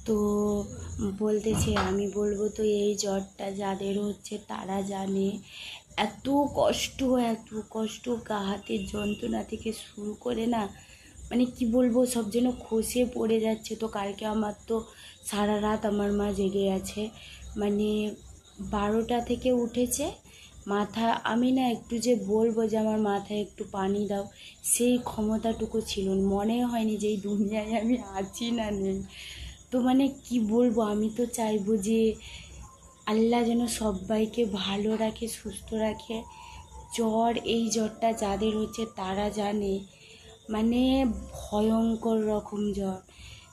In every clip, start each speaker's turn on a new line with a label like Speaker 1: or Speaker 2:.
Speaker 1: তো বলতেছে আমি বলবো তো এই জ্বরটা যাদের হচ্ছে তারা জানে। এত কষ্ট, এত কষ্ট, গা হাতের যন্ত্রণা থেকে শুরু করে না, মানে কি বলবো, সব যেন খসে পড়ে যাচ্ছে। তো কালকে আমার তো সারা রাত আমার মা জেগে আছে, মানে 12টা থেকে উঠেছে। মাথা আমি না একটু যে বলবো যে আমার মাথায় একটু পানি দাও, সেই ক্ষমতাটুকু ছিল না। মনে হয়নি যে এই দুনিয়ায় আমি আছি না নেই। তো মানে কি বলবো, আমি তো চাইবো যে আল্লাহ যেন সবাইকে ভালো রাখে, সুস্থ রাখে। এই জ্বরটা যাদের হচ্ছে তারা জানে, মানে ভয়ঙ্কর রকম জ্বর।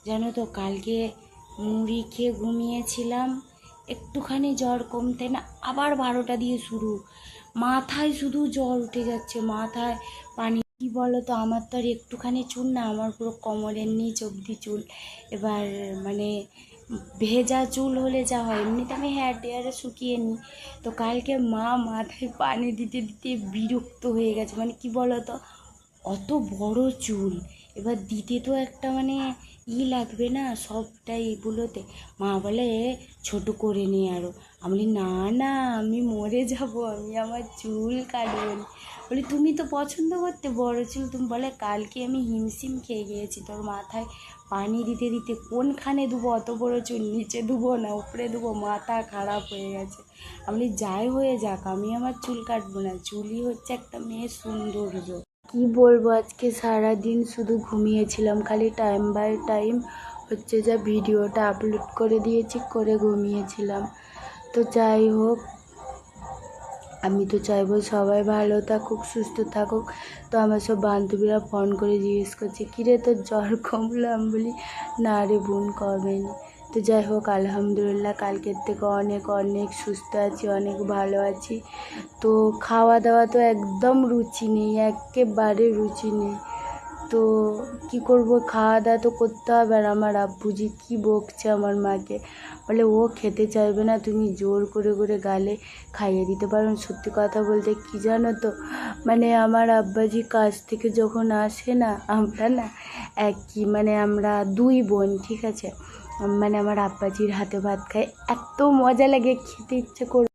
Speaker 1: জানো তো কালকে মুড়ি খেয়ে ঘুমিয়েছিলাম, একটুখানি জ্বর কমতে না আবার 12টা দিয়ে শুরু। মাথায় শুধু জ্বর উঠে যাচ্ছে, মাথায় পানি। কি বলো তো, আমার তো আর একটুখানি চুল না, আমার পুরো কোমরের নিচ অবধি চুল। এবার মানে ভেজা চুল হলে যা হয়, এমনিতে আমি হেয়ার ড্রায়ারে শুকিয়ে নিই। তো কালকে মা মাথায় পানি দিতে দিতে বিরক্ত হয়ে গেছে। মানে কি বলো তো, অত বড় চুল, এবার দিতে তো একটা মানে লাগবে না সবটাই এগুলোতে। মা বলে ছোট করে নি আরও। আমি বলি না না, আমি মরে যাব, আমি আমার চুল কাটবো না। বলি তুমি তো পছন্দ করতে বড় চুল। তুমি বলে কালকে আমি হিমশিম খেয়ে গিয়েছি তোর মাথায় পানি দিতে দিতে। কোনখানে দেবো অত বড় চুল, নিচে দেবো না উপরে দেবো, মাথা খারাপ হয়ে গেছে। আমি বলি যাই হয়ে যাক, আমি আমার চুল কাটবো না, চুলই হচ্ছে একটা মেয়ের সৌন্দর্য। কি বলবো, আজকে সারা দিন শুধু ঘুমিয়েছিলাম, খালি টাইম বাই টাইম হচ্ছে যা ভিডিওটা আপলোড করে দিয়েছি, করে ঘুমিয়েছিলাম। তো যাই হোক, আমি তো চাইবো সবাই ভালো থাকুক, সুস্থ থাকুক। তো আমার সব বান্ধবীরা ফোন করে জিজ্ঞেস করছে কিরে তোর জ্বর কমলো? আমি বলি না রে বোন, কমেনি। তো যাই হোক, আলহামদুলিল্লাহ কালকের থেকে অনেক অনেক সুস্থ আছি, অনেক ভালো আছি। তো খাওয়া দাওয়া তো একদম রুচি নেই, একেবারে রুচি নেই। তো কি করব, খাওয়া দাওয়া তো করতে হবে। আর আমার আব্বুজি কি বকছে আমার মাকে, বলে ও খেতে চাইবে না, তুমি জোর করে করে গালে খাইয়ে দিতে পারো। সত্যি কথা বলতে কি জানো তো, মানে আমার আব্বাজি কাজ থেকে যখন আসে না, আমরা না একই, মানে আমরা 2 বোন, ঠিক আছে। মানে আমার আব্বাজির হাতে ভাত খাই, এত মজা লাগে, খেতে ইচ্ছে করে।